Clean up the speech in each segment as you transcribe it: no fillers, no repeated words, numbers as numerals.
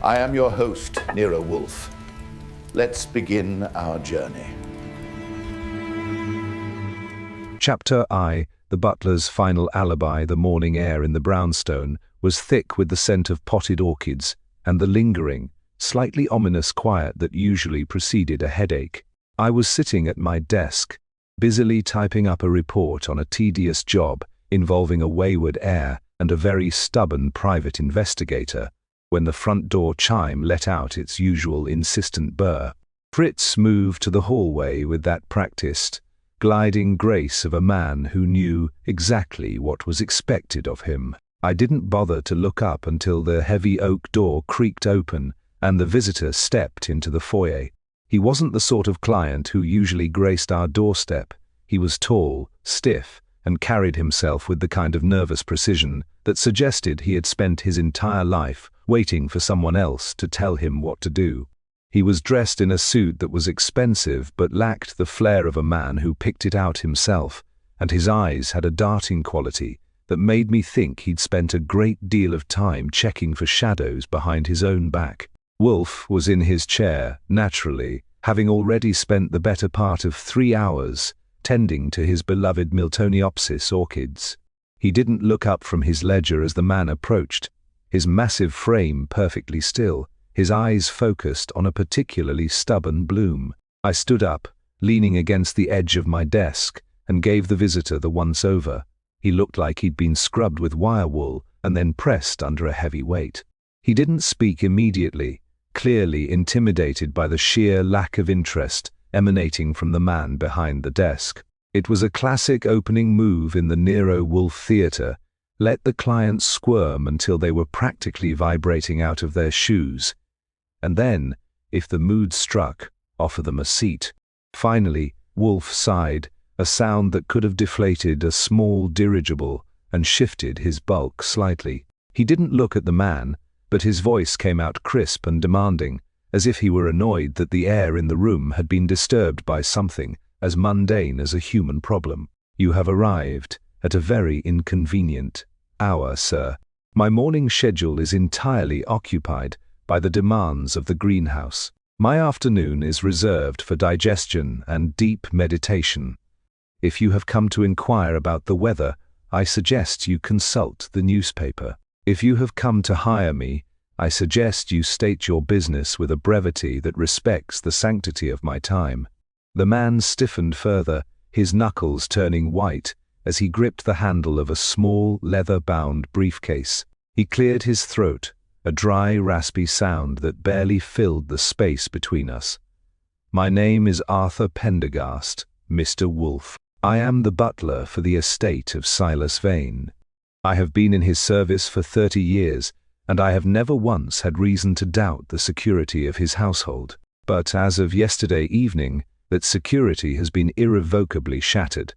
I am your host, Nero Wolfe. Let's begin our journey. Chapter I, the butler's final alibi. The morning air in the brownstone was thick with the scent of potted orchids and the lingering, slightly ominous quiet that usually preceded a headache. I was sitting at my desk, busily typing up a report on a tedious job involving a wayward heir and a very stubborn private investigator, when the front door chime let out its usual insistent burr. Fritz moved to the hallway with that practiced, gliding grace of a man who knew exactly what was expected of him. I didn't bother to look up until the heavy oak door creaked open and the visitor stepped into the foyer. He wasn't the sort of client who usually graced our doorstep. He was tall, stiff, and carried himself with the kind of nervous precision that suggested he had spent his entire life waiting for someone else to tell him what to do. He was dressed in a suit that was expensive but lacked the flair of a man who picked it out himself, and his eyes had a darting quality that made me think he'd spent a great deal of time checking for shadows behind his own back. Wolfe was in his chair, naturally, having already spent the better part of 3 hours tending to his beloved Miltoniopsis orchids. He didn't look up from his ledger as the man approached, his massive frame perfectly still, his eyes focused on a particularly stubborn bloom. I stood up, leaning against the edge of my desk, and gave the visitor the once-over. He looked like he'd been scrubbed with wire wool and then pressed under a heavy weight. He didn't speak immediately, clearly intimidated by the sheer lack of interest emanating from the man behind the desk. It was a classic opening move in the Nero Wolfe theater. Let the client squirm until they were practically vibrating out of their shoes. And then, if the mood struck, offer them a seat. Finally, Wolfe sighed, a sound that could have deflated a small dirigible and shifted his bulk slightly. He didn't look at the man, but his voice came out crisp and demanding, as if he were annoyed that the air in the room had been disturbed by something as mundane as a human problem. "You have arrived at a very inconvenient hour, sir. My morning schedule is entirely occupied by the demands of the greenhouse. My afternoon is reserved for digestion and deep meditation. If you have come to inquire about the weather, I suggest you consult the newspaper. If you have come to hire me, I suggest you state your business with a brevity that respects the sanctity of my time." The man stiffened further, his knuckles turning white as he gripped the handle of a small, leather-bound briefcase. He cleared his throat, a dry, raspy sound that barely filled the space between us. "My name is Arthur Pendergast, Mr. Wolfe. I am the butler for the estate of Silas Vane. I have been in his service for 30 years, and I have never once had reason to doubt the security of his household. But as of yesterday evening, that security has been irrevocably shattered.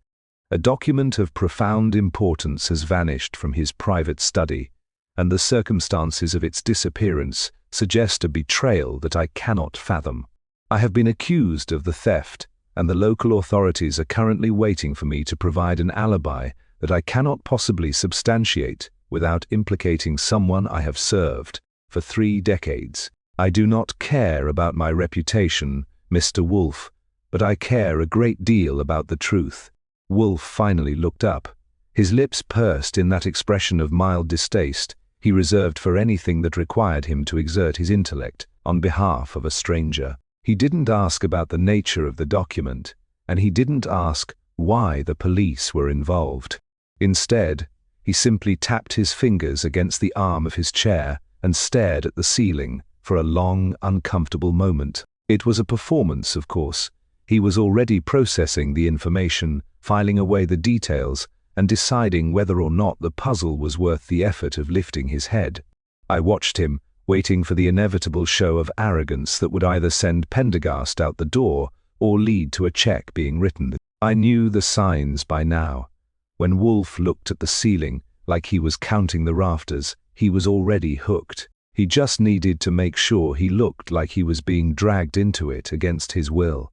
A document of profound importance has vanished from his private study, and the circumstances of its disappearance suggest a betrayal that I cannot fathom. I have been accused of the theft, and the local authorities are currently waiting for me to provide an alibi that I cannot possibly substantiate without implicating someone I have served for 3 decades. I do not care about my reputation, Mr. Wolfe, but I care a great deal about the truth." Wolfe finally looked up. His lips pursed in that expression of mild distaste he reserved for anything that required him to exert his intellect on behalf of a stranger. He didn't ask about the nature of the document, and he didn't ask why the police were involved. Instead, he simply tapped his fingers against the arm of his chair and stared at the ceiling for a long, uncomfortable moment. It was a performance, of course. He was already processing the information, filing away the details, and deciding whether or not the puzzle was worth the effort of lifting his head. I watched him, waiting for the inevitable show of arrogance that would either send Pendergast out the door or lead to a check being written. I knew the signs by now. When Wolfe looked at the ceiling like he was counting the rafters, he was already hooked. He just needed to make sure he looked like he was being dragged into it against his will.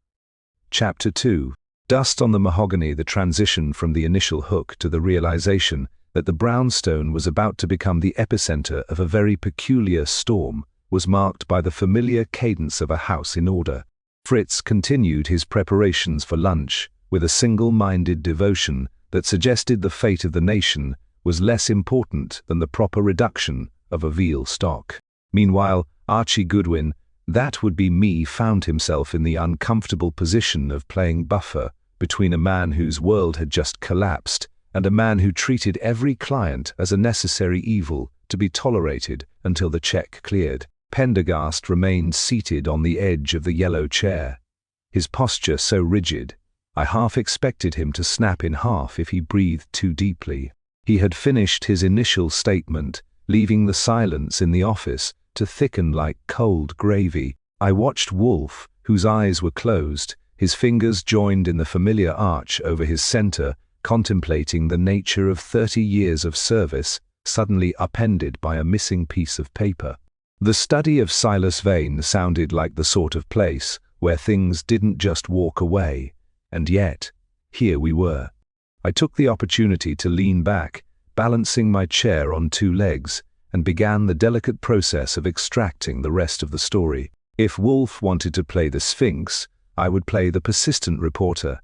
Chapter 2. Dust on the mahogany. The transition from the initial hook to the realization that the brownstone was about to become the epicenter of a very peculiar storm was marked by the familiar cadence of a house in order. Fritz continued his preparations for lunch with a single-minded devotion that suggested the fate of the nation was less important than the proper reduction of a veal stock. Meanwhile, Archie Goodwin, that would be me, found himself in the uncomfortable position of playing buffer between a man whose world had just collapsed and a man who treated every client as a necessary evil to be tolerated until the check cleared. Pendergast remained seated on the edge of the yellow chair, his posture so rigid, I half expected him to snap in half if he breathed too deeply. He had finished his initial statement, leaving the silence in the office to thicken like cold gravy. I watched Wolfe, whose eyes were closed, his fingers joined in the familiar arch over his center, contemplating the nature of 30 years of service, suddenly upended by a missing piece of paper. The study of Silas Vane sounded like the sort of place where things didn't just walk away, and yet, here we were. I took the opportunity to lean back, balancing my chair on two legs, and began the delicate process of extracting the rest of the story. If Wolfe wanted to play the Sphinx, I would play the persistent reporter.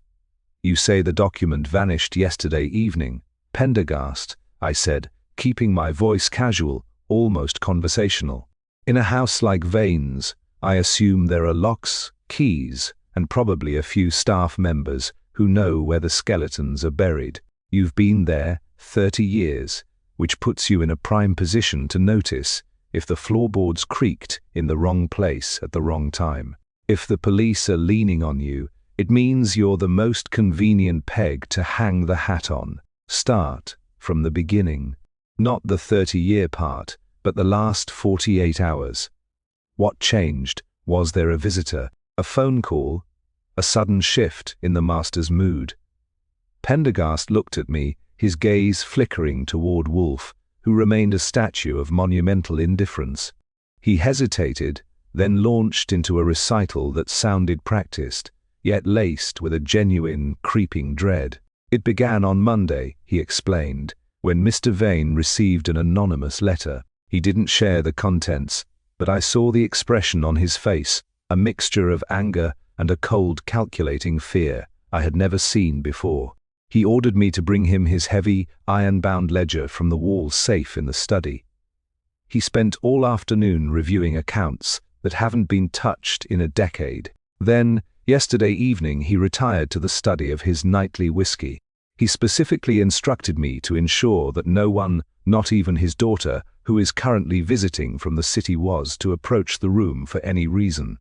"You say the document vanished yesterday evening." "Pendergast," I said, keeping my voice casual, almost conversational. "In a house like Vane's, I assume there are locks, keys, and probably a few staff members who know where the skeletons are buried. You've been there 30 years, which puts you in a prime position to notice if the floorboards creaked in the wrong place at the wrong time. If the police are leaning on you, it means you're the most convenient peg to hang the hat on. Start from the beginning. Not the 30-year part, but the last 48 hours. What changed? Was there a visitor, a phone call, a sudden shift in the master's mood?" Pendergast looked at me, his gaze flickering toward Wolfe, who remained a statue of monumental indifference. He hesitated, then launched into a recital that sounded practiced, yet laced with a genuine, creeping dread. "It began on Monday," he explained, "when Mr. Vane received an anonymous letter. He didn't share the contents, but I saw the expression on his face, a mixture of anger and a cold, calculating fear I had never seen before. He ordered me to bring him his heavy, iron-bound ledger from the wall safe in the study. He spent all afternoon reviewing accounts that haven't been touched in a decade. Then, yesterday evening, he retired to the study of his nightly whiskey. He specifically instructed me to ensure that no one, not even his daughter, who is currently visiting from the city, was to approach the room for any reason.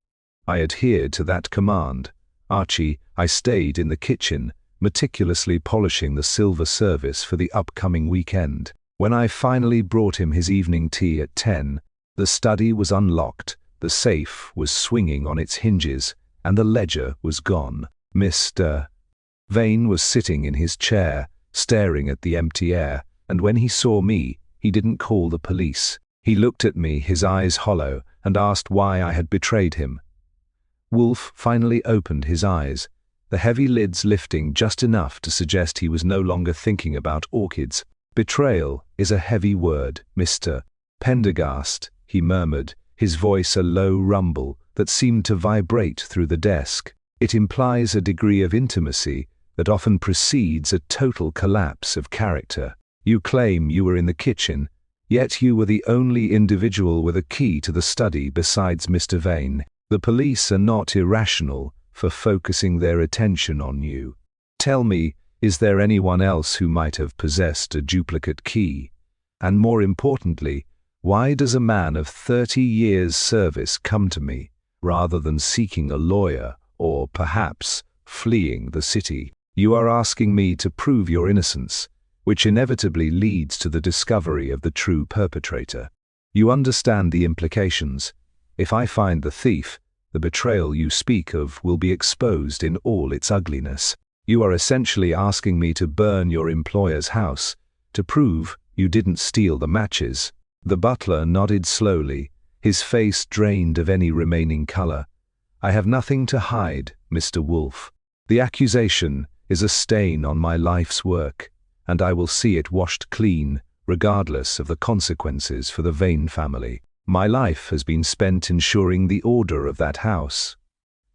I adhered to that command. Archie, I stayed in the kitchen, meticulously polishing the silver service for the upcoming weekend. When I finally brought him his evening tea at 10, the study was unlocked, the safe was swinging on its hinges, and the ledger was gone. Mr. Vane was sitting in his chair, staring at the empty air, and when he saw me, he didn't call the police. He looked at me, his eyes hollow, and asked why I had betrayed him. Wolfe finally opened his eyes, the heavy lids lifting just enough to suggest he was no longer thinking about orchids. "Betrayal is a heavy word, Mr. Pendergast," he murmured, his voice a low rumble that seemed to vibrate through the desk. "It implies a degree of intimacy that often precedes a total collapse of character. You claim you were in the kitchen, yet you were the only individual with a key to the study besides Mr. Vane. The police are not irrational for focusing their attention on you. Tell me, is there anyone else who might have possessed a duplicate key? And more importantly, why does a man of 30 years' service come to me, rather than seeking a lawyer or, perhaps, fleeing the city? You are asking me to prove your innocence, which inevitably leads to the discovery of the true perpetrator. You understand the implications. If I find the thief, the betrayal you speak of will be exposed in all its ugliness. You are essentially asking me to burn your employer's house, to prove you didn't steal the matches." The butler nodded slowly, his face drained of any remaining color. "I have nothing to hide, Mr. Wolfe. The accusation is a stain on my life's work, and I will see it washed clean, regardless of the consequences for the Vane family. My life has been spent ensuring the order of that house.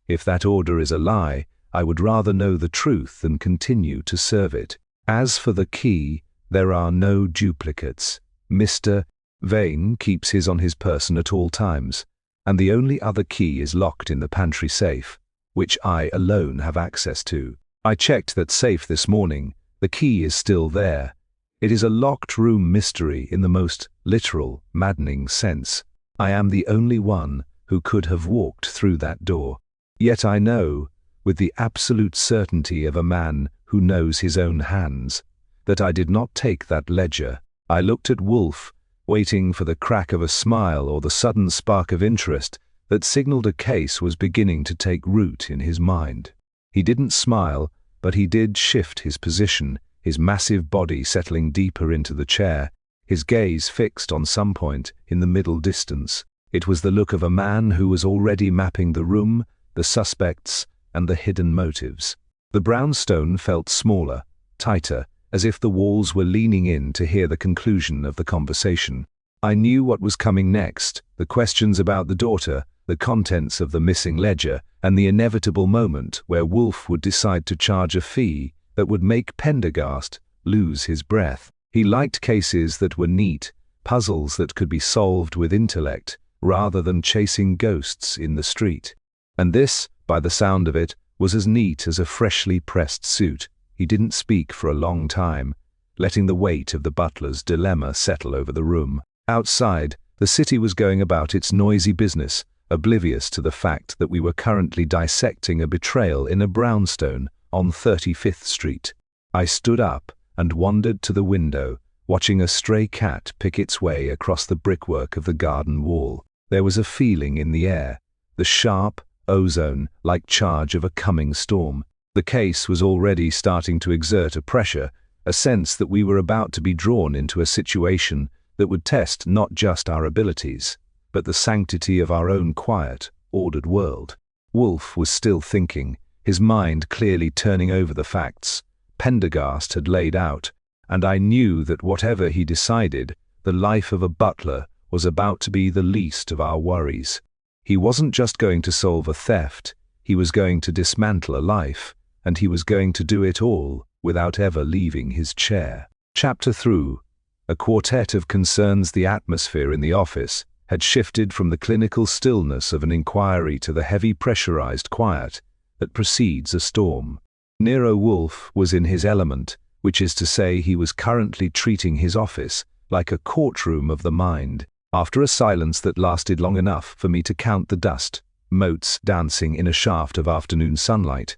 If that order is a lie, I would rather know the truth than continue to serve it. As for the key, there are no duplicates. Mr. Vane keeps his on his person at all times, and the only other key is locked in the pantry safe, which I alone have access to. I checked that safe this morning. The key is still there. It is a locked room mystery in the most literal, maddening sense. I am the only one who could have walked through that door. Yet I know, with the absolute certainty of a man who knows his own hands, that I did not take that ledger. I looked at Wolfe, waiting for the crack of a smile or the sudden spark of interest that signaled a case was beginning to take root in his mind. He didn't smile, but he did shift his position, his massive body settling deeper into the chair, his gaze fixed on some point in the middle distance. It was the look of a man who was already mapping the room, the suspects, and the hidden motives. The brownstone felt smaller, tighter, as if the walls were leaning in to hear the conclusion of the conversation. I knew what was coming next, the questions about the daughter, the contents of the missing ledger, and the inevitable moment where Wolfe would decide to charge a fee that would make Pendergast lose his breath. He liked cases that were neat, puzzles that could be solved with intellect, rather than chasing ghosts in the street. And this, by the sound of it, was as neat as a freshly pressed suit. He didn't speak for a long time, letting the weight of the butler's dilemma settle over the room. Outside, the city was going about its noisy business, oblivious to the fact that we were currently dissecting a betrayal in a brownstone on 35th Street. I stood up and wandered to the window, watching a stray cat pick its way across the brickwork of the garden wall. There was a feeling in the air, the sharp, ozone-like charge of a coming storm. The case was already starting to exert a pressure, a sense that we were about to be drawn into a situation that would test not just our abilities, but the sanctity of our own quiet, ordered world. Wolfe was still thinking, his mind clearly turning over the facts Pendergast had laid out, and I knew that whatever he decided, the life of a butler was about to be the least of our worries. He wasn't just going to solve a theft, he was going to dismantle a life, and he was going to do it all without ever leaving his chair. Chapter through, a quartet of concerns. The atmosphere in the office had shifted from the clinical stillness of an inquiry to the heavy pressurized quiet that precedes a storm. Nero Wolfe was in his element, which is to say he was currently treating his office like a courtroom of the mind. After a silence that lasted long enough for me to count the dust motes dancing in a shaft of afternoon sunlight,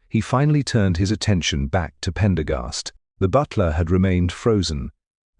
he finally turned his attention back to Pendergast. The butler had remained frozen,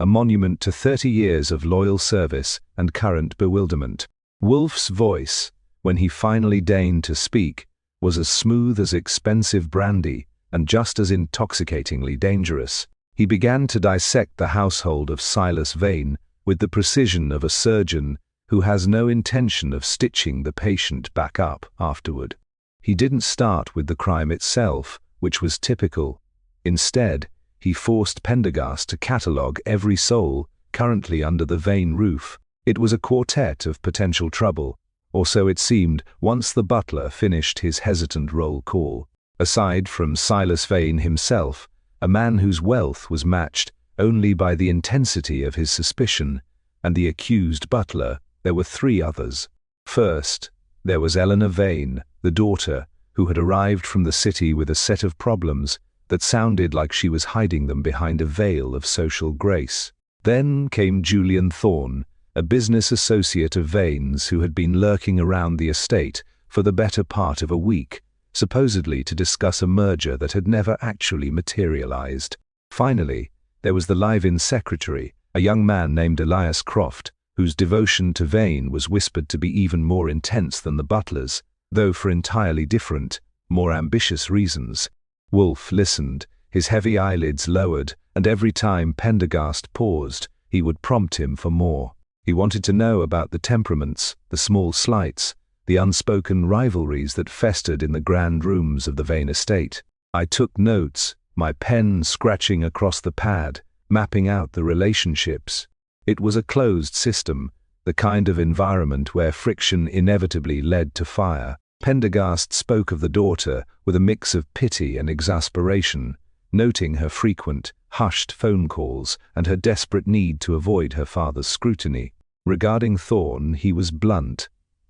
a monument to 30 years of loyal service and current bewilderment. Wolfe's voice, when he finally deigned to speak, was as smooth as expensive brandy and just as intoxicatingly dangerous. He began to dissect the household of Silas Vane with the precision of a surgeon who has no intention of stitching the patient back up afterward. He didn't start with the crime itself, which was typical. Instead, he forced Pendergast to catalogue every soul currently under the Vane roof. It was a quartet of potential trouble, or so it seemed once the butler finished his hesitant roll call. Aside from Silas Vane himself, a man whose wealth was matched only by the intensity of his suspicion, and the accused butler, there were 3 others. First, there was Eleanor Vane, the daughter, who had arrived from the city with a set of problems that sounded like she was hiding them behind a veil of social grace. Then came Julian Thorne, a business associate of Vane's who had been lurking around the estate for the better part of a week, supposedly to discuss a merger that had never actually materialized. Finally, there was the live-in secretary, a young man named Elias Croft, whose devotion to Vane was whispered to be even more intense than the butler's, though for entirely different, more ambitious reasons. Wolfe listened, his heavy eyelids lowered, and every time Pendergast paused, he would prompt him for more. He wanted to know about the temperaments, the small slights, the unspoken rivalries that festered in the grand rooms of the Vane estate. I took notes, my pen scratching across the pad, mapping out the relationships. It was a closed system, the kind of environment where friction inevitably led to fire. Pendergast spoke of the daughter with a mix of pity and exasperation, noting her frequent, hushed phone calls and her desperate need to avoid her father's scrutiny. Regarding Thorne, he was blunt.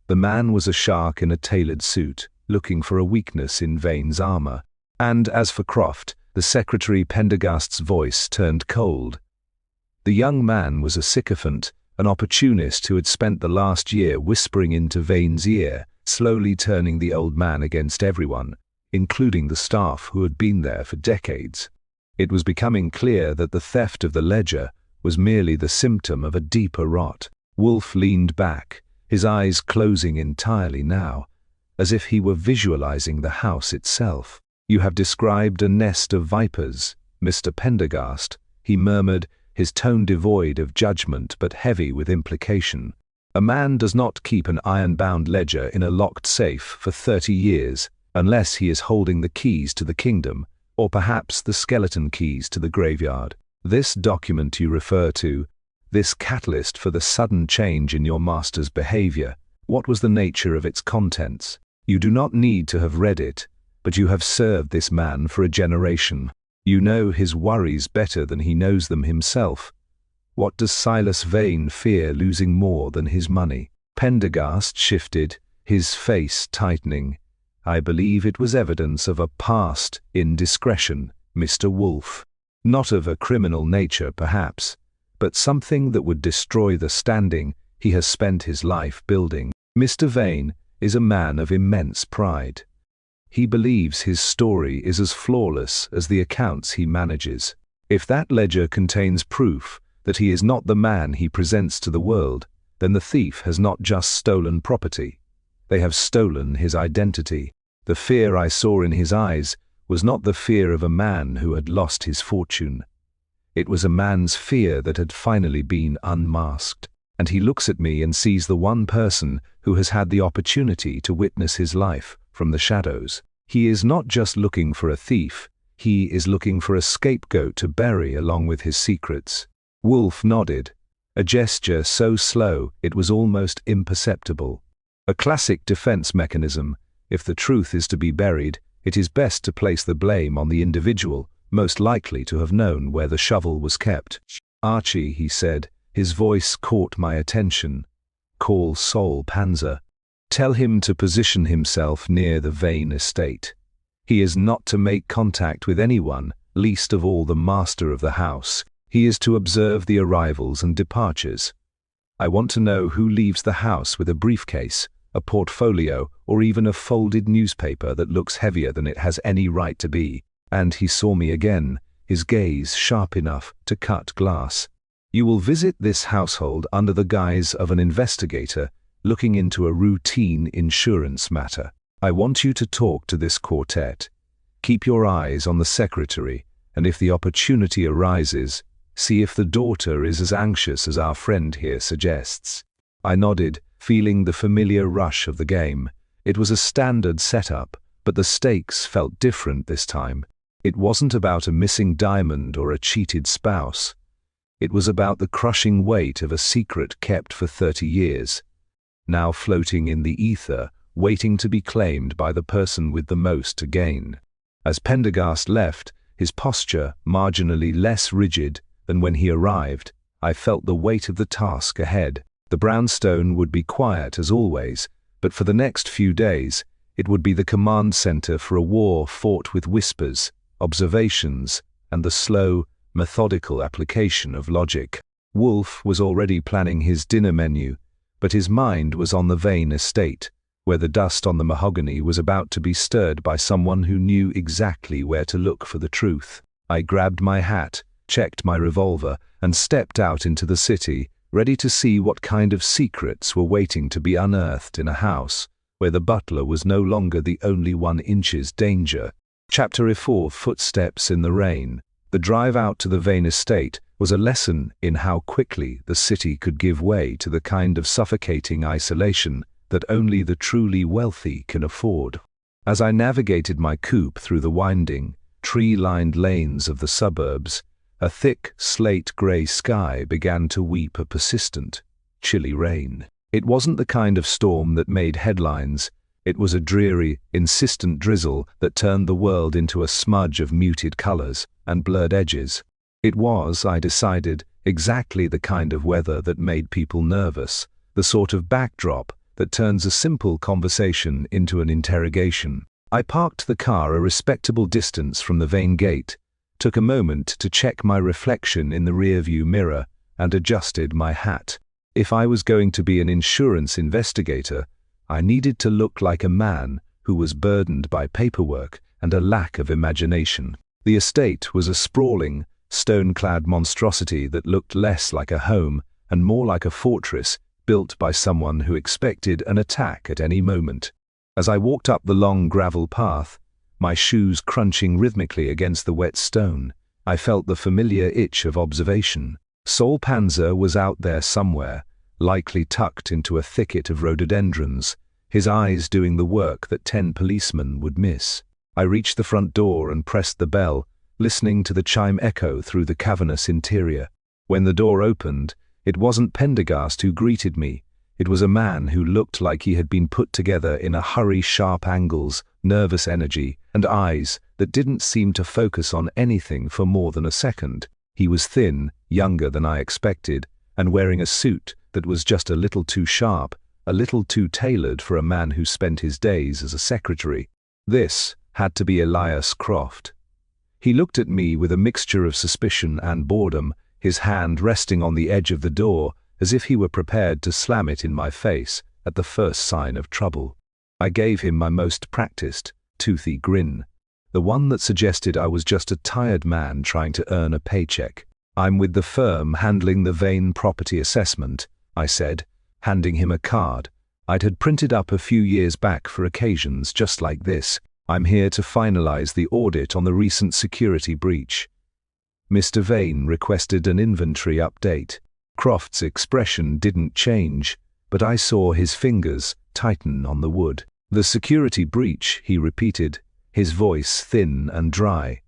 The man was a shark in a tailored suit, looking for a weakness in Vane's armor. And as for Croft, the secretary, Pendergast's voice turned cold. The young man was a sycophant, an opportunist who had spent the last year whispering into Vane's ear, slowly turning the old man against everyone, including the staff who had been there for decades. It was becoming clear that the theft of the ledger was merely the symptom of a deeper rot. Wolfe leaned back, his eyes closing entirely now, as if he were visualizing the house itself. "You have described a nest of vipers, Mr. Pendergast," he murmured, his tone devoid of judgment but heavy with implication. "A man does not keep an iron-bound ledger in a locked safe for 30 years, unless he is holding the keys to the kingdom, or perhaps the skeleton keys to the graveyard. This document you refer to, this catalyst for the sudden change in your master's behavior, what was the nature of its contents? You do not need to have read it, but you have served this man for a generation. You know his worries better than he knows them himself. What does Silas Vane fear losing more than his money?" Pendergast shifted, his face tightening. "I believe it was evidence of a past indiscretion, Mr. Wolfe. Not of a criminal nature, perhaps, but something that would destroy the standing he has spent his life building. Mr. Vane is a man of immense pride. He believes his story is as flawless as the accounts he manages. If that ledger contains proof that he is not the man he presents to the world, then the thief has not just stolen property. They have stolen his identity. The fear I saw in his eyes was not the fear of a man who had lost his fortune. It was a man's fear that had finally been unmasked. And he looks at me and sees the one person who has had the opportunity to witness his life from the shadows. He is not just looking for a thief, he is looking for a scapegoat to bury along with his secrets." Wolfe nodded, a gesture so slow it was almost imperceptible. "A classic defense mechanism. If the truth is to be buried, it is best to place the blame on the individual most likely to have known where the shovel was kept." "Archie," he said, his voice caught my attention. "Call Sol Panzer. Tell him to position himself near the Vane estate. He is not to make contact with anyone, least of all the master of the house. He is to observe the arrivals and departures. I want to know who leaves the house with a briefcase, a portfolio, or even a folded newspaper that looks heavier than it has any right to be." And he saw me again, his gaze sharp enough to cut glass. "You will visit this household under the guise of an investigator looking into a routine insurance matter. I want you to talk to this quartet. Keep your eyes on the secretary, and if the opportunity arises, see if the daughter is as anxious as our friend here suggests." I nodded, feeling the familiar rush of the game. It was a standard setup, but the stakes felt different this time. It wasn't about a missing diamond or a cheated spouse. It was about the crushing weight of a secret kept for 30 years, now floating in the ether, waiting to be claimed by the person with the most to gain. As Pendergast left, his posture marginally less rigid than when he arrived, I felt the weight of the task ahead. The brownstone would be quiet as always, but for the next few days, it would be the command center for a war fought with whispers, observations, and the slow, methodical application of logic. Wolfe was already planning his dinner menu, but his mind was on the Vane estate, where the dust on the mahogany was about to be stirred by someone who knew exactly where to look for the truth. I grabbed my hat, checked my revolver, and stepped out into the city, ready to see what kind of secrets were waiting to be unearthed in a house where the butler was no longer the only 1 inch's danger. Chapter 4: Footsteps in the Rain. The drive out to the Vane estate was a lesson in how quickly the city could give way to the kind of suffocating isolation that only the truly wealthy can afford. As I navigated my coupe through the winding, tree-lined lanes of the suburbs, a thick slate-grey sky began to weep a persistent, chilly rain. It wasn't the kind of storm that made headlines. It was a dreary, insistent drizzle that turned the world into a smudge of muted colors and blurred edges. It was, I decided, exactly the kind of weather that made people nervous, the sort of backdrop that turns a simple conversation into an interrogation. I parked the car a respectable distance from the Vane gate, took a moment to check my reflection in the rearview mirror, and adjusted my hat. If I was going to be an insurance investigator, I needed to look like a man who was burdened by paperwork and a lack of imagination. The estate was a sprawling, stone-clad monstrosity that looked less like a home and more like a fortress built by someone who expected an attack at any moment. As I walked up the long gravel path, my shoes crunching rhythmically against the wet stone, I felt the familiar itch of observation. Sol Panzer was out there somewhere, likely tucked into a thicket of rhododendrons, his eyes doing the work that 10 policemen would miss. I reached the front door and pressed the bell, listening to the chime echo through the cavernous interior. When the door opened, it wasn't Pendergast who greeted me. It was a man who looked like he had been put together in a hurry, sharp angles, nervous energy, and eyes that didn't seem to focus on anything for more than a second. He was thin, younger than I expected, and wearing a suit that was just a little too sharp, a little too tailored for a man who spent his days as a secretary. This had to be Elias Croft. He looked at me with a mixture of suspicion and boredom, his hand resting on the edge of the door as if he were prepared to slam it in my face at the first sign of trouble. I gave him my most practiced, toothy grin, the one that suggested I was just a tired man trying to earn a paycheck. "I'm with the firm handling the Vane property assessment," I said, handing him a card I'd had printed up a few years back for occasions just like this. "I'm here to finalize the audit on the recent security breach." Mr. Vane requested an inventory update. Croft's expression didn't change, but I saw his fingers tighten on the wood. "The security breach," he repeated, his voice thin and dry.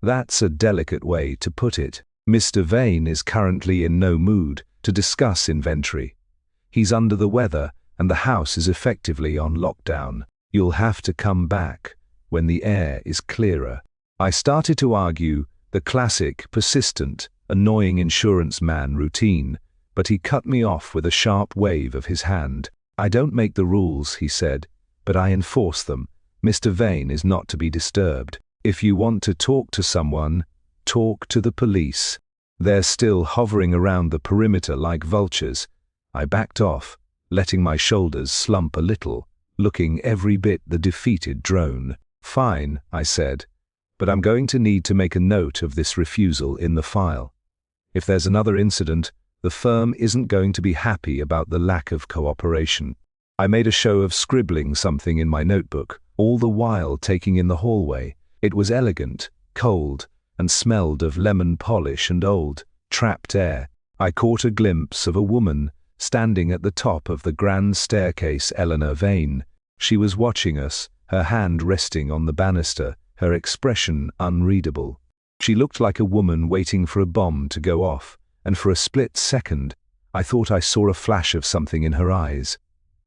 "That's a delicate way to put it. Mr. Vane is currently in no mood to discuss inventory. He's under the weather and the house is effectively on lockdown. You'll have to come back when the air is clearer." I started to argue the classic, persistent, annoying insurance man routine, but he cut me off with a sharp wave of his hand. "I don't make the rules," he said, "but I enforce them. Mr. Vane is not to be disturbed. If you want to talk to someone, talk to the police. They're still hovering around the perimeter like vultures." I backed off, letting my shoulders slump a little, looking every bit the defeated drone. "Fine," I said, "but I'm going to need to make a note of this refusal in the file. If there's another incident, the firm isn't going to be happy about the lack of cooperation." I made a show of scribbling something in my notebook, all the while taking in the hallway. It was elegant, cold, and smelled of lemon polish and old, trapped air. I caught a glimpse of a woman standing at the top of the grand staircase, Eleanor Vane. She was watching us, her hand resting on the banister, her expression unreadable. She looked like a woman waiting for a bomb to go off, and for a split second, I thought I saw a flash of something in her eyes.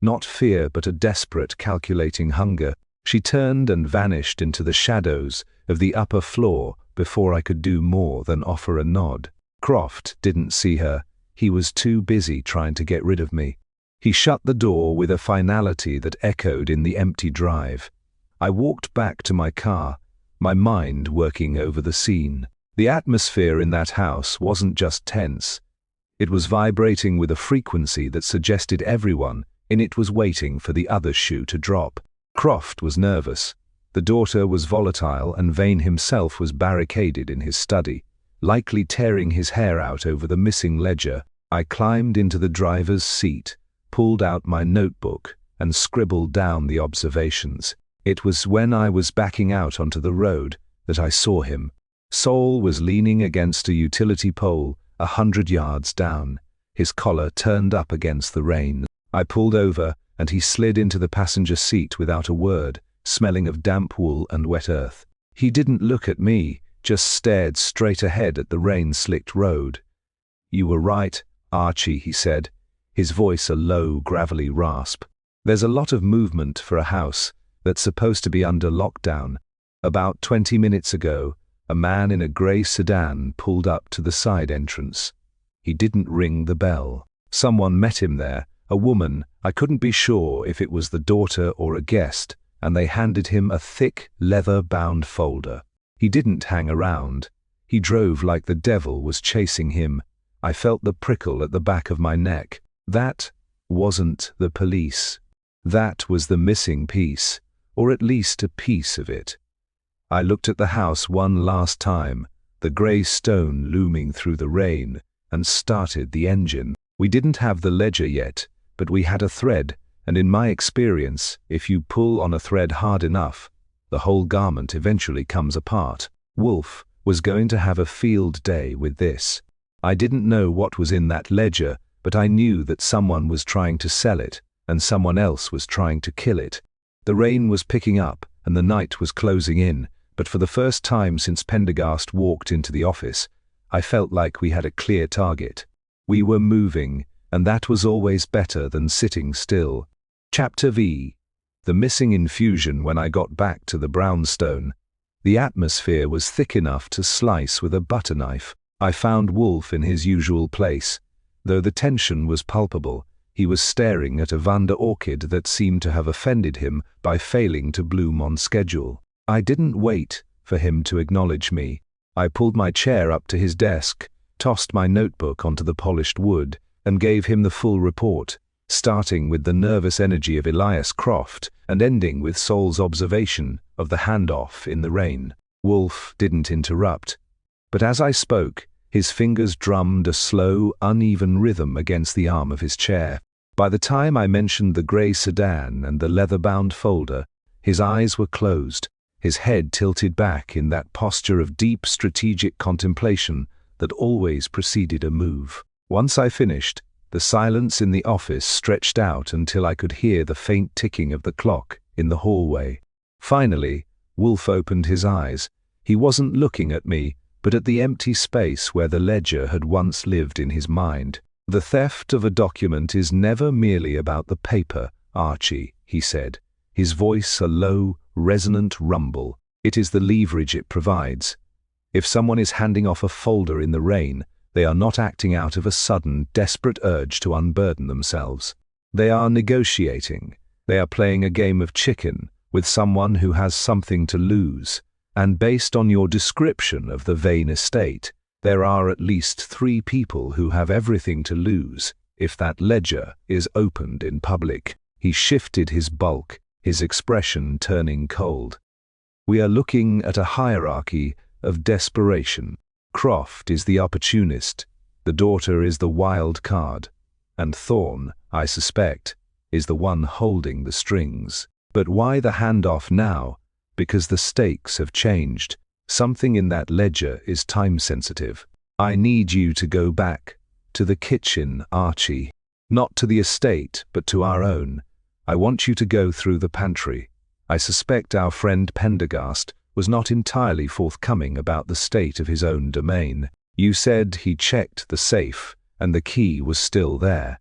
Not fear, but a desperate, calculating hunger. She turned and vanished into the shadows of the upper floor before I could do more than offer a nod. Croft didn't see her. He was too busy trying to get rid of me. He shut the door with a finality that echoed in the empty drive. I walked back to my car, my mind working over the scene. The atmosphere in that house wasn't just tense. It was vibrating with a frequency that suggested everyone in it was waiting for the other shoe to drop. Croft was nervous. The daughter was volatile, and Vane himself was barricaded in his study, likely tearing his hair out over the missing ledger. I climbed into the driver's seat, pulled out my notebook, and scribbled down the observations. It was when I was backing out onto the road that I saw him. Sol was leaning against a utility pole 100 yards down, his collar turned up against the rain. I pulled over, and he slid into the passenger seat without a word, smelling of damp wool and wet earth. He didn't look at me, just stared straight ahead at the rain-slicked road. "You were right, Archie," he said, his voice a low, gravelly rasp. "There's a lot of movement for a house that's supposed to be under lockdown. About 20 minutes ago, a man in a grey sedan pulled up to the side entrance. He didn't ring the bell. Someone met him there, a woman, I couldn't be sure if it was the daughter or a guest, and they handed him a thick, leather-bound folder. He didn't hang around. He drove like the devil was chasing him. I felt the prickle at the back of my neck. That wasn't the police. That was the missing piece, or at least a piece of it. I looked at the house one last time, the grey stone looming through the rain, and started the engine. We didn't have the ledger yet, but we had a thread, and in my experience, if you pull on a thread hard enough, the whole garment eventually comes apart. Wolfe was going to have a field day with this. I didn't know what was in that ledger, but I knew that someone was trying to sell it, and someone else was trying to kill it. The rain was picking up, and the night was closing in, but for the first time since Pendergast walked into the office, I felt like we had a clear target. We were moving, and that was always better than sitting still. Chapter V. The missing infusion. When I got back to the brownstone, the atmosphere was thick enough to slice with a butter knife. I found Wolfe in his usual place. Though the tension was palpable, he was staring at a Vanda orchid that seemed to have offended him by failing to bloom on schedule. I didn't wait for him to acknowledge me. I pulled my chair up to his desk, tossed my notebook onto the polished wood, and gave him the full report, starting with the nervous energy of Elias Croft and ending with Sol's observation of the handoff in the rain. Wolfe didn't interrupt, but as I spoke, his fingers drummed a slow, uneven rhythm against the arm of his chair. By the time I mentioned the grey sedan and the leather-bound folder, his eyes were closed, his head tilted back in that posture of deep strategic contemplation that always preceded a move. Once I finished, the silence in the office stretched out until I could hear the faint ticking of the clock in the hallway. Finally, Wolfe opened his eyes. He wasn't looking at me, but at the empty space where the ledger had once lived in his mind. "The theft of a document is never merely about the paper, Archie," he said, his voice a low, resonant rumble. "It is the leverage it provides. If someone is handing off a folder in the rain, they are not acting out of a sudden, desperate urge to unburden themselves. They are negotiating. They are playing a game of chicken with someone who has something to lose. And based on your description of the Vane estate, there are at least 3 people who have everything to lose if that ledger is opened in public." He shifted his bulk, his expression turning cold. "We are looking at a hierarchy of desperation. Croft is the opportunist, the daughter is the wild card, and Thorne, I suspect, is the one holding the strings. But why the handoff now? Because the stakes have changed. Something in that ledger is time-sensitive. I need you to go back to the kitchen, Archie. Not to the estate, but to our own. I want you to go through the pantry. I suspect our friend Pendergast was not entirely forthcoming about the state of his own domain. You said he checked the safe, and the key was still there.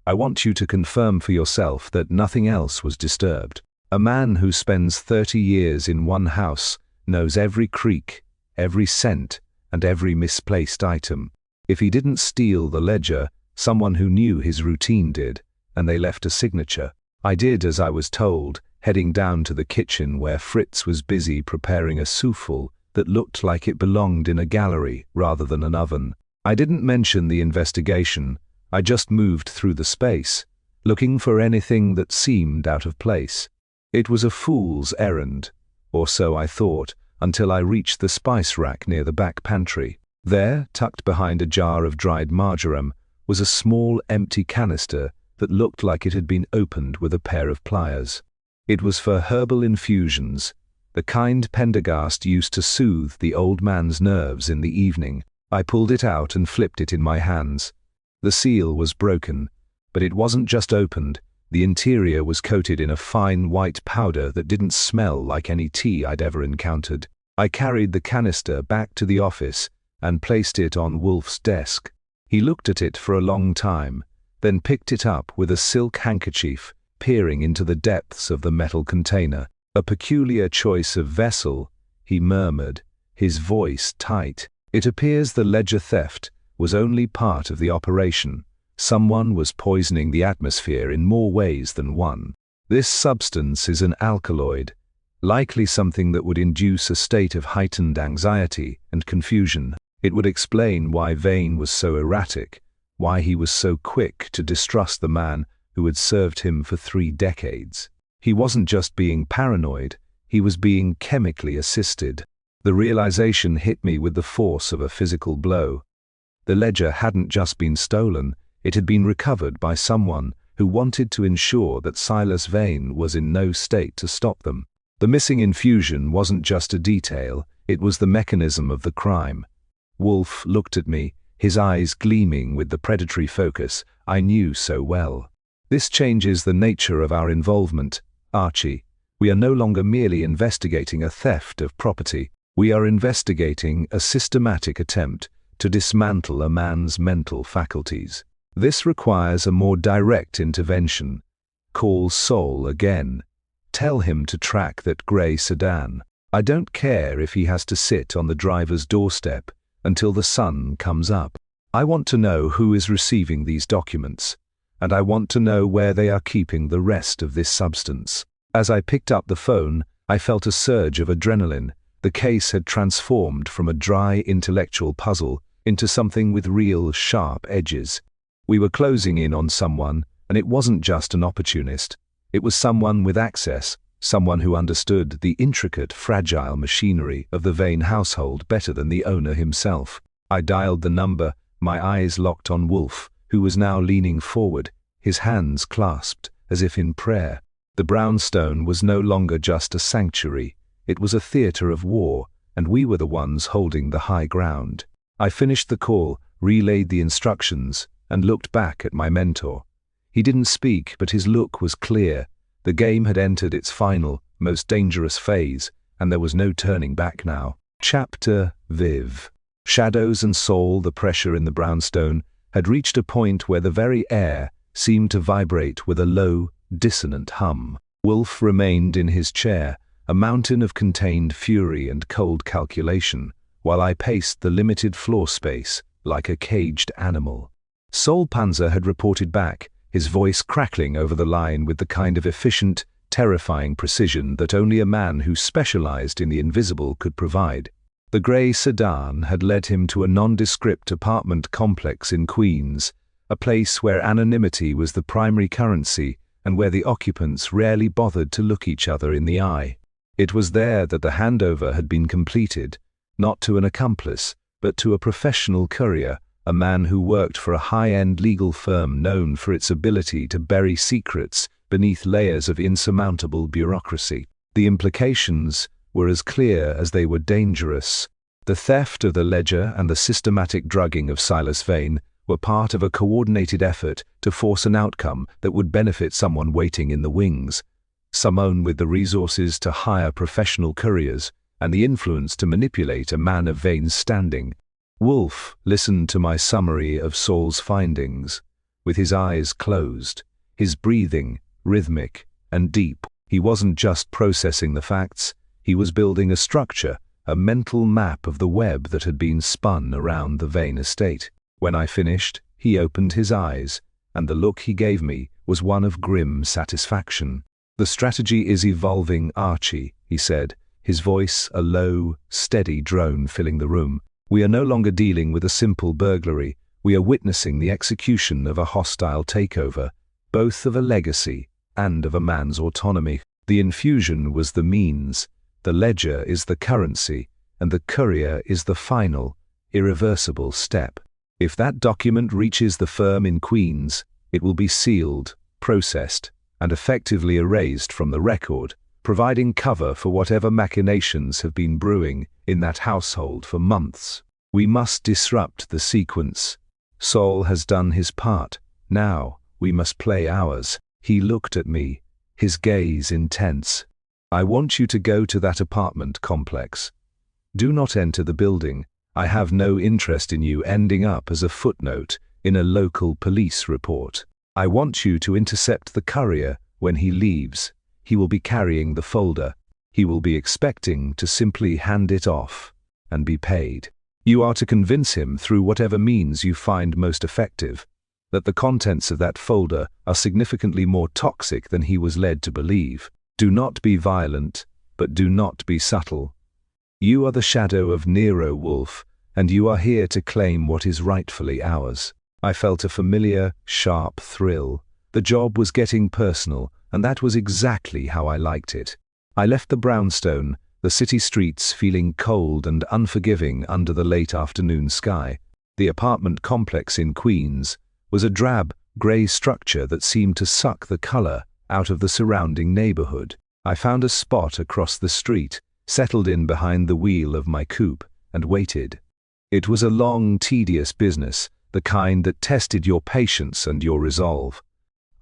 I want you to confirm for yourself that nothing else was disturbed. A man who spends 30 years in one house knows every creak, every scent, and every misplaced item. If he didn't steal the ledger, someone who knew his routine did, and they left a signature. I did as I was told, heading down to the kitchen where Fritz was busy preparing a souffle that looked like it belonged in a gallery rather than an oven. I didn't mention the investigation. I just moved through the space, looking for anything that seemed out of place. It was a fool's errand, or so I thought, until I reached the spice rack near the back pantry. There, tucked behind a jar of dried marjoram, was a small empty canister that looked like it had been opened with a pair of pliers. It was for herbal infusions, the kind Pendergast used to soothe the old man's nerves in the evening. I pulled it out and flipped it in my hands. The seal was broken, but it wasn't just opened. The interior was coated in a fine white powder that didn't smell like any tea I'd ever encountered. I carried the canister back to the office and placed it on Wolfe's desk. He looked at it for a long time, then picked it up with a silk handkerchief, peering into the depths of the metal container. "A peculiar choice of vessel," he murmured, his voice tight. "It appears the ledger theft was only part of the operation. Someone was poisoning the atmosphere in more ways than one. This substance is an alkaloid, likely something that would induce a state of heightened anxiety and confusion. It would explain why Vane was so erratic, why he was so quick to distrust the man who had served him for 3 decades. He wasn't just being paranoid, he was being chemically assisted." The realization hit me with the force of a physical blow. The ledger hadn't just been stolen, it had been recovered by someone who wanted to ensure that Silas Vane was in no state to stop them. The missing infusion wasn't just a detail, it was the mechanism of the crime. Wolfe looked at me, his eyes gleaming with the predatory focus I knew so well. "This changes the nature of our involvement, Archie. We are no longer merely investigating a theft of property. We are investigating a systematic attempt to dismantle a man's mental faculties. This requires a more direct intervention. Call Sol again. Tell him to track that grey sedan. I don't care if he has to sit on the driver's doorstep until the sun comes up. I want to know who is receiving these documents, and I want to know where they are keeping the rest of this substance." As I picked up the phone, I felt a surge of adrenaline. The case had transformed from a dry intellectual puzzle into something with real sharp edges. We were closing in on someone, and it wasn't just an opportunist. It was someone with access, someone who understood the intricate, fragile machinery of the Vane household better than the owner himself. I dialed the number, my eyes locked on Wolfe, who was now leaning forward, his hands clasped, as if in prayer. The brownstone was no longer just a sanctuary, it was a theater of war, and we were the ones holding the high ground. I finished the call, relayed the instructions, and looked back at my mentor. He didn't speak, but his look was clear. The game had entered its final, most dangerous phase, and there was no turning back now. Chapter Viv. Shadows and Sol, the pressure in the brownstone, had reached a point where the very air seemed to vibrate with a low, dissonant hum. Wolfe remained in his chair, a mountain of contained fury and cold calculation, while I paced the limited floor space like a caged animal. Sol Panzer had reported back, his voice crackling over the line with the kind of efficient, terrifying precision that only a man who specialized in the invisible could provide. The grey sedan had led him to a nondescript apartment complex in Queens, a place where anonymity was the primary currency and where the occupants rarely bothered to look each other in the eye. It was there that the handover had been completed, not to an accomplice, but to a professional courier, a man who worked for a high-end legal firm known for its ability to bury secrets beneath layers of insurmountable bureaucracy. The implications were as clear as they were dangerous. The theft of the ledger and the systematic drugging of Silas Vane were part of a coordinated effort to force an outcome that would benefit someone waiting in the wings, someone with the resources to hire professional couriers and the influence to manipulate a man of Vane's standing. Wolfe listened to my summary of Sol's findings, with his eyes closed, his breathing rhythmic and deep. He wasn't just processing the facts, he was building a structure, a mental map of the web that had been spun around the Vane estate. When I finished, he opened his eyes, and the look he gave me was one of grim satisfaction. "The strategy is evolving, Archie," he said, his voice a low, steady drone filling the room. "We are no longer dealing with a simple burglary, we are witnessing the execution of a hostile takeover, both of a legacy and of a man's autonomy. The infusion was the means, the ledger is the currency, and the courier is the final, irreversible step. If that document reaches the firm in Queens, it will be sealed, processed, and effectively erased from the record, providing cover for whatever machinations have been brewing in that household for months. We must disrupt the sequence. Sol has done his part. Now, we must play ours." He looked at me, his gaze intense. "I want you to go to that apartment complex. Do not enter the building. I have no interest in you ending up as a footnote in a local police report. I want you to intercept the courier when he leaves. He will be carrying the folder. He will be expecting to simply hand it off and be paid. You are to convince him through whatever means you find most effective that the contents of that folder are significantly more toxic than he was led to believe. Do not be violent, but do not be subtle. You are the shadow of Nero Wolfe, and you are here to claim what is rightfully ours. I felt a familiar, sharp thrill. The job was getting personal, and that was exactly how I liked it. I left the brownstone, the city streets feeling cold and unforgiving under the late afternoon sky. The apartment complex in Queens was a drab, grey structure that seemed to suck the color out of the surrounding neighborhood. I found a spot across the street, settled in behind the wheel of my coupe, and waited. It was a long, tedious business, the kind that tested your patience and your resolve.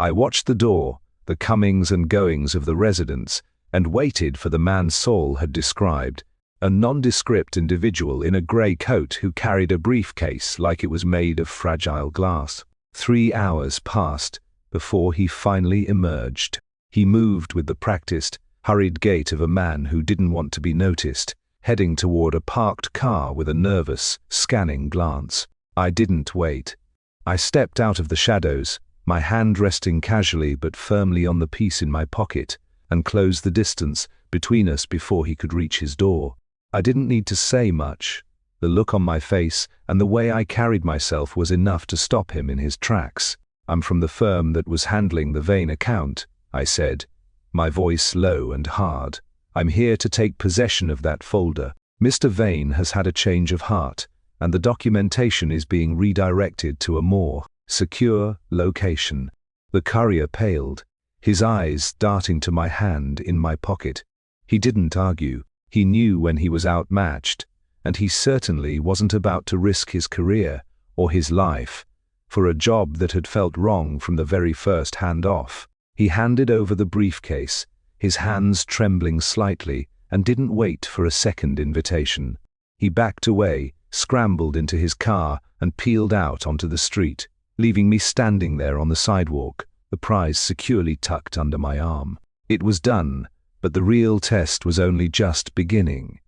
I watched the door, the comings and goings of the residents, and waited for the man Saul had described, a nondescript individual in a grey coat who carried a briefcase like it was made of fragile glass. 3 hours passed before he finally emerged. He moved with the practiced, hurried gait of a man who didn't want to be noticed, heading toward a parked car with a nervous, scanning glance. I didn't wait. I stepped out of the shadows, my hand resting casually but firmly on the piece in my pocket, and closed the distance between us before he could reach his door. I didn't need to say much. The look on my face and the way I carried myself was enough to stop him in his tracks. "I'm from the firm that was handling the Vane account," I said, my voice low and hard. "I'm here to take possession of that folder. Mr. Vane has had a change of heart, and the documentation is being redirected to a more secure location." The courier paled, his eyes darting to my hand in my pocket. He didn't argue. He knew when he was outmatched, and he certainly wasn't about to risk his career or his life for a job that had felt wrong from the very first handoff. He handed over the briefcase, his hands trembling slightly, and didn't wait for a second invitation. He backed away, scrambled into his car, and peeled out onto the street, leaving me standing there on the sidewalk, the prize securely tucked under my arm. It was done, but the real test was only just beginning.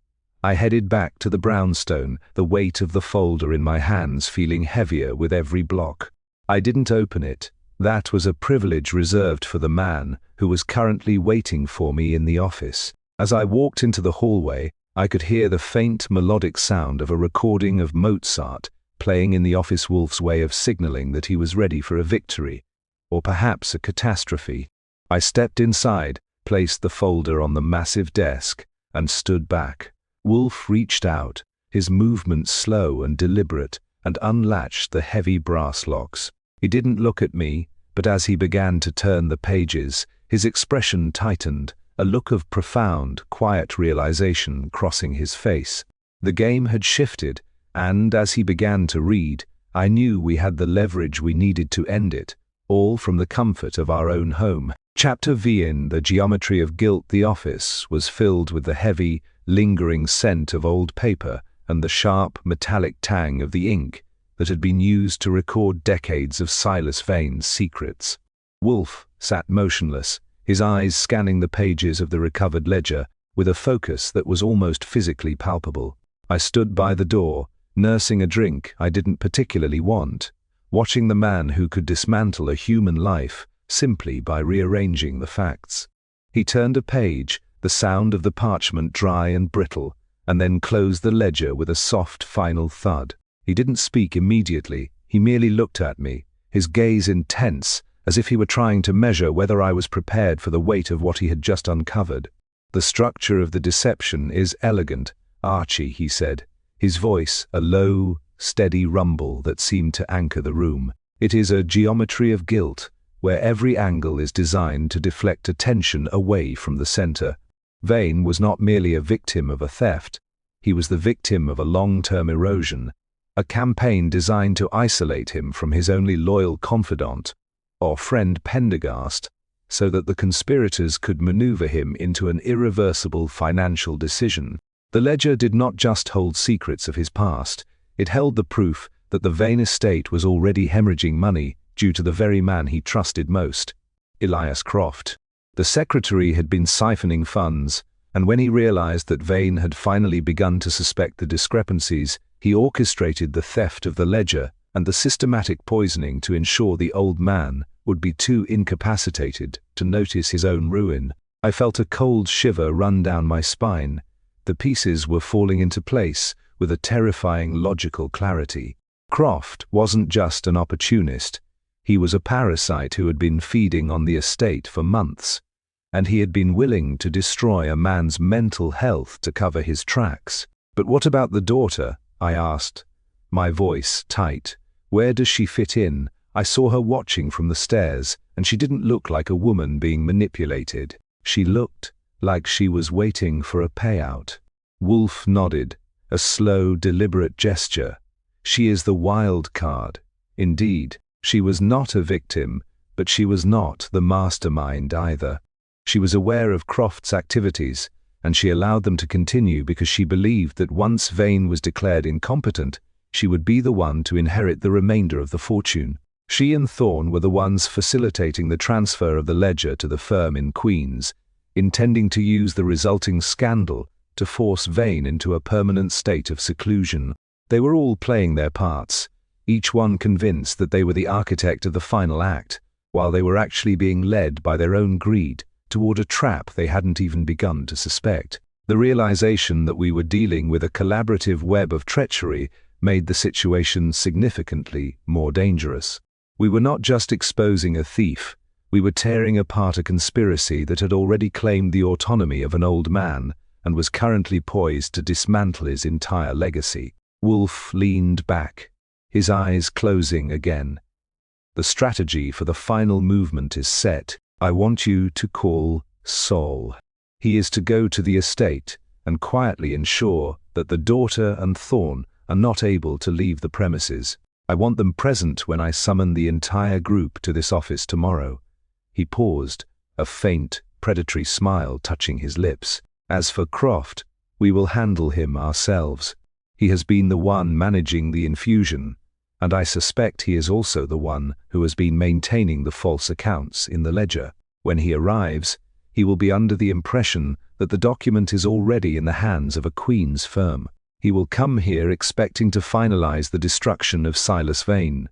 I headed back to the brownstone, the weight of the folder in my hands feeling heavier with every block. I didn't open it. That was a privilege reserved for the man who was currently waiting for me in the office. As I walked into the hallway, I could hear the faint melodic sound of a recording of Mozart playing in the office. Wolfe's way of signaling that he was ready for a victory, or perhaps a catastrophe. I stepped inside, placed the folder on the massive desk, and stood back. Wolfe reached out, his movements slow and deliberate, and unlatched the heavy brass locks. He didn't look at me, but as he began to turn the pages, his expression tightened, a look of profound, quiet realization crossing his face. The game had shifted, and as he began to read, I knew we had the leverage we needed to end it, all from the comfort of our own home. Chapter V. In the geometry of guilt, the office was filled with the heavy, lingering scent of old paper and the sharp, metallic tang of the ink that had been used to record decades of Silas Vane's secrets. Wolfe sat motionless, his eyes scanning the pages of the recovered ledger with a focus that was almost physically palpable. I stood by the door, nursing a drink I didn't particularly want, watching the man who could dismantle a human life simply by rearranging the facts. He turned a page, the sound of the parchment dry and brittle, and then closed the ledger with a soft final thud. He didn't speak immediately, he merely looked at me, his gaze intense, as if he were trying to measure whether I was prepared for the weight of what he had just uncovered. "The structure of the deception is elegant, Archie," he said, his voice a low, steady rumble that seemed to anchor the room. "It is a geometry of guilt, where every angle is designed to deflect attention away from the center. Vane was not merely a victim of a theft, he was the victim of a long-term erosion, a campaign designed to isolate him from his only loyal confidant, or friend Pendergast, so that the conspirators could maneuver him into an irreversible financial decision. The ledger did not just hold secrets of his past, it held the proof that the Vane estate was already hemorrhaging money due to the very man he trusted most, Elias Croft. The secretary had been siphoning funds, and when he realized that Vane had finally begun to suspect the discrepancies, he orchestrated the theft of the ledger and the systematic poisoning to ensure the old man would be too incapacitated to notice his own ruin. I felt a cold shiver run down my spine. The pieces were falling into place with a terrifying logical clarity. Croft wasn't just an opportunist. He was a parasite who had been feeding on the estate for months, and he had been willing to destroy a man's mental health to cover his tracks. But what about the daughter? I asked, my voice tight. Where does she fit in? I saw her watching from the stairs, and she didn't look like a woman being manipulated. She looked like she was waiting for a payout. Wolfe nodded, a slow, deliberate gesture. She is the wild card. Indeed, she was not a victim, but she was not the mastermind either. She was aware of Croft's activities, and she allowed them to continue because she believed that once Vane was declared incompetent, she would be the one to inherit the remainder of the fortune. She and Thorne were the ones facilitating the transfer of the ledger to the firm in Queens, intending to use the resulting scandal to force Vane into a permanent state of seclusion. They were all playing their parts, each one convinced that they were the architect of the final act, while they were actually being led by their own greed toward a trap they hadn't even begun to suspect. The realization that we were dealing with a collaborative web of treachery made the situation significantly more dangerous. We were not just exposing a thief, we were tearing apart a conspiracy that had already claimed the autonomy of an old man and was currently poised to dismantle his entire legacy. Wolfe leaned back, his eyes closing again. The strategy for the final movement is set. I want you to call Saul. He is to go to the estate and quietly ensure that the daughter and Thorne are not able to leave the premises. I want them present when I summon the entire group to this office tomorrow. He paused, a faint, predatory smile touching his lips. As for Croft, we will handle him ourselves. He has been the one managing the infusion, and I suspect he is also the one who has been maintaining the false accounts in the ledger. When he arrives, he will be under the impression that the document is already in the hands of a Queen's firm. He will come here expecting to finalize the destruction of Silas Vane.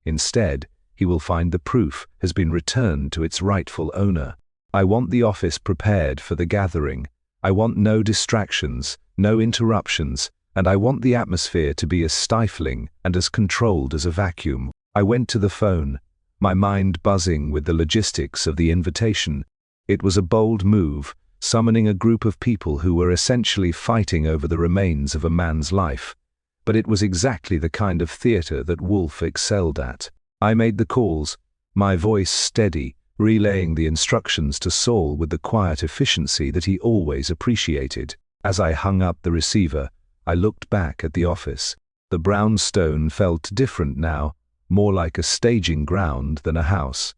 Instead, he will find the proof has been returned to its rightful owner. I want the office prepared for the gathering. I want no distractions, no interruptions, and I want the atmosphere to be as stifling and as controlled as a vacuum. I went to the phone, my mind buzzing with the logistics of the invitation. It was a bold move, summoning a group of people who were essentially fighting over the remains of a man's life. But it was exactly the kind of theater that Wolfe excelled at. I made the calls, my voice steady, relaying the instructions to Saul with the quiet efficiency that he always appreciated. As I hung up the receiver, I looked back at the office. The brownstone felt different now, more like a staging ground than a house.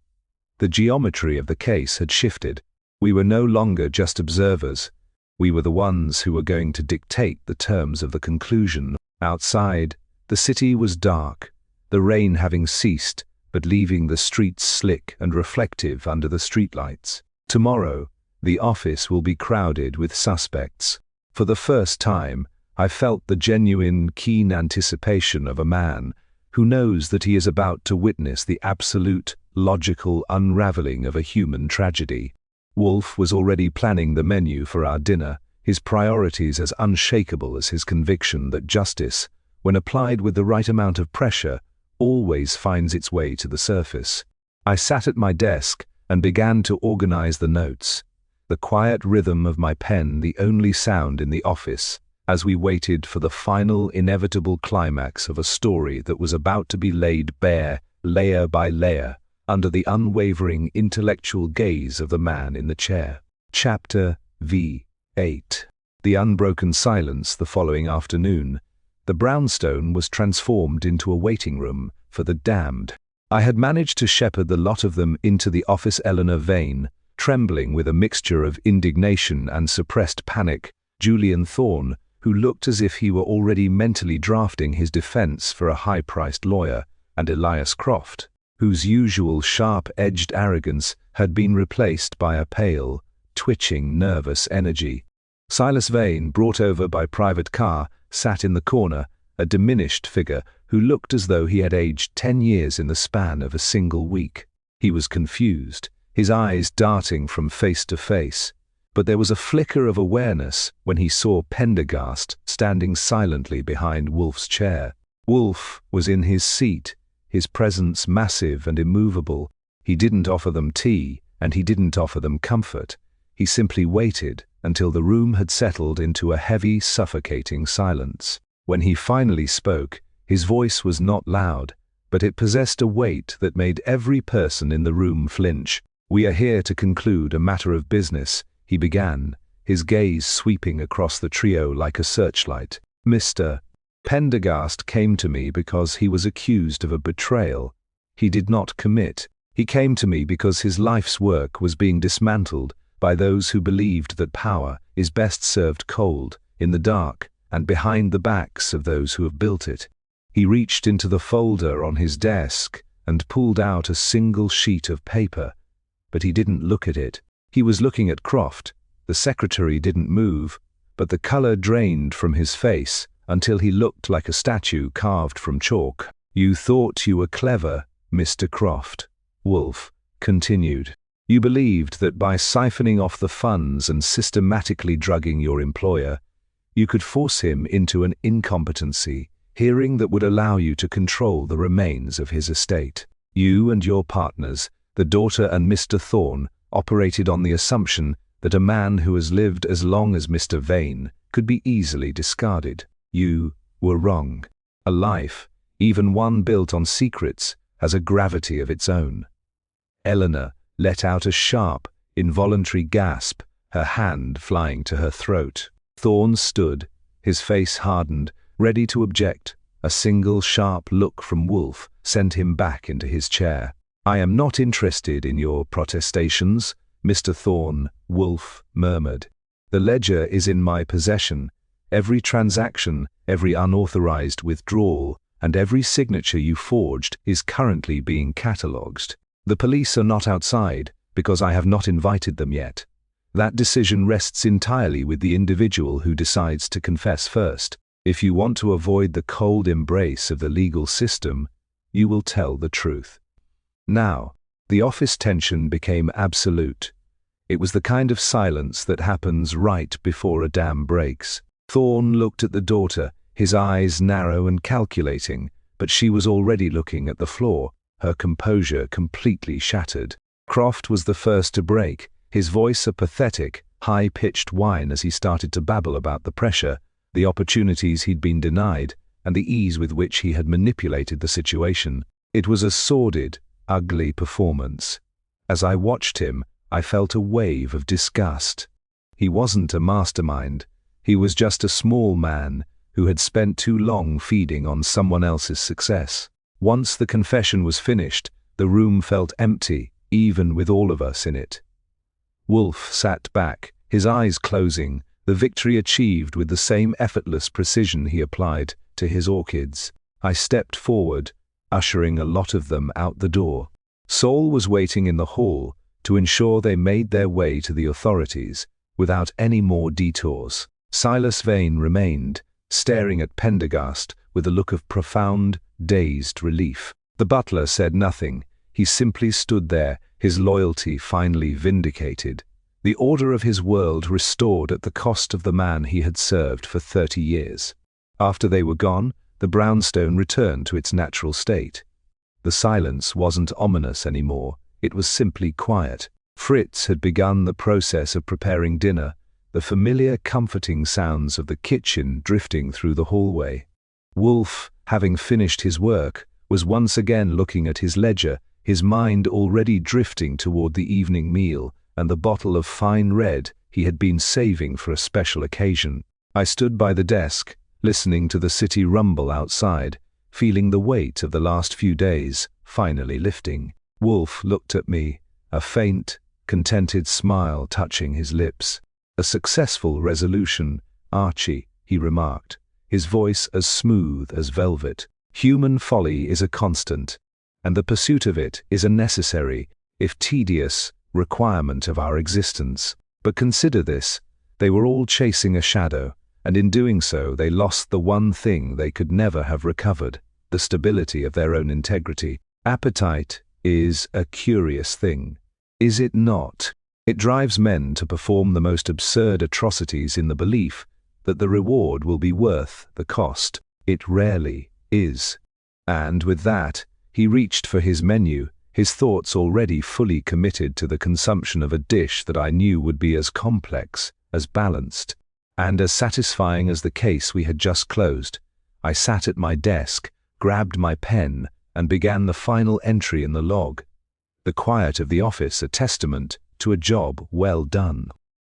The geometry of the case had shifted. We were no longer just observers. We were the ones who were going to dictate the terms of the conclusion. Outside, the city was dark, the rain having ceased, but leaving the streets slick and reflective under the streetlights. Tomorrow, the office will be crowded with suspects. For the first time, I felt the genuine, keen anticipation of a man who knows that he is about to witness the absolute, logical unraveling of a human tragedy. Wolfe was already planning the menu for our dinner, his priorities as unshakable as his conviction that justice, when applied with the right amount of pressure, always finds its way to the surface. I sat at my desk and began to organize the notes, the quiet rhythm of my pen the only sound in the office, as we waited for the final inevitable climax of a story that was about to be laid bare, layer by layer, under the unwavering intellectual gaze of the man in the chair. Chapter V8. The unbroken silence the following afternoon. The brownstone was transformed into a waiting room for the damned. I had managed to shepherd the lot of them into the office. Eleanor Vane, trembling with a mixture of indignation and suppressed panic, Julian Thorne, who looked as if he were already mentally drafting his defense for a high-priced lawyer, and Elias Croft, whose usual sharp-edged arrogance had been replaced by a pale, twitching, nervous energy. Silas Vane, brought over by private car, sat in the corner, a diminished figure who looked as though he had aged 10 years in the span of a single week. He was confused, his eyes darting from face to face, but there was a flicker of awareness when he saw Pendergast standing silently behind Wolfe's chair. Wolfe was in his seat, his presence massive and immovable. He didn't offer them tea, and he didn't offer them comfort. He simply waited until the room had settled into a heavy, suffocating silence. When he finally spoke, his voice was not loud, but it possessed a weight that made every person in the room flinch. "We are here to conclude a matter of business," he began, his gaze sweeping across the trio like a searchlight. "Mr. Pendergast came to me because he was accused of a betrayal he did not commit. He came to me because his life's work was being dismantled by those who believed that power is best served cold, in the dark, and behind the backs of those who have built it." He reached into the folder on his desk and pulled out a single sheet of paper, but he didn't look at it. He was looking at Croft. The secretary didn't move, but the color drained from his face until he looked like a statue carved from chalk. "You thought you were clever, Mr. Croft," Wolfe continued. "You believed that by siphoning off the funds and systematically drugging your employer, you could force him into an incompetency hearing that would allow you to control the remains of his estate. You and your partners, the daughter and Mr. Thorne, operated on the assumption that a man who has lived as long as Mr. Vane could be easily discarded. You were wrong. A life, even one built on secrets, has a gravity of its own." Eleanor let out a sharp, involuntary gasp, her hand flying to her throat. Thorne stood, his face hardened, ready to object. A single sharp look from Wolfe sent him back into his chair. "I am not interested in your protestations, Mr. Thorne," Wolfe murmured. "The ledger is in my possession. Every transaction, every unauthorized withdrawal, and every signature you forged is currently being catalogued. The police are not outside because I have not invited them yet. That decision rests entirely with the individual who decides to confess first. If you want to avoid the cold embrace of the legal system, you will tell the truth." Now, the office tension became absolute. It was the kind of silence that happens right before a dam breaks. Thorne looked at the daughter, his eyes narrow and calculating, but she was already looking at the floor, her composure completely shattered. Croft was the first to break, his voice a pathetic, high-pitched whine as he started to babble about the pressure, the opportunities he'd been denied, and the ease with which he had manipulated the situation. It was a sordid, ugly performance. As I watched him, I felt a wave of disgust. He wasn't a mastermind. He was just a small man who had spent too long feeding on someone else's success. Once the confession was finished, the room felt empty, even with all of us in it. Wolfe sat back, his eyes closing, the victory achieved with the same effortless precision he applied to his orchids. I stepped forward, ushering a lot of them out the door. Saul was waiting in the hall to ensure they made their way to the authorities without any more detours. Silas Vane remained, staring at Pendergast with a look of profound, dazed relief. The butler said nothing. He simply stood there, his loyalty finally vindicated, the order of his world restored at the cost of the man he had served for 30 years. After they were gone, the brownstone returned to its natural state. The silence wasn't ominous anymore, it was simply quiet. Fritz had begun the process of preparing dinner, the familiar comforting sounds of the kitchen drifting through the hallway. Wolfe, having finished his work, was once again looking at his ledger, his mind already drifting toward the evening meal and the bottle of fine red he had been saving for a special occasion. I stood by the desk, listening to the city rumble outside, feeling the weight of the last few days finally lifting. Wolfe looked at me, a faint, contented smile touching his lips. "A successful resolution, Archie," he remarked, his voice as smooth as velvet. "Human folly is a constant. and the pursuit of it is a necessary, if tedious, requirement of our existence. But consider this, they were all chasing a shadow, and in doing so they lost the one thing they could never have recovered, the stability of their own integrity. Appetite is a curious thing, is it not? It drives men to perform the most absurd atrocities in the belief that the reward will be worth the cost. It rarely is. And with that, he reached for his menu, his thoughts already fully committed to the consumption of a dish that I knew would be as complex, as balanced, and as satisfying as the case we had just closed. I sat at my desk, grabbed my pen, and began the final entry in the log. The quiet of the office a testament to a job well done.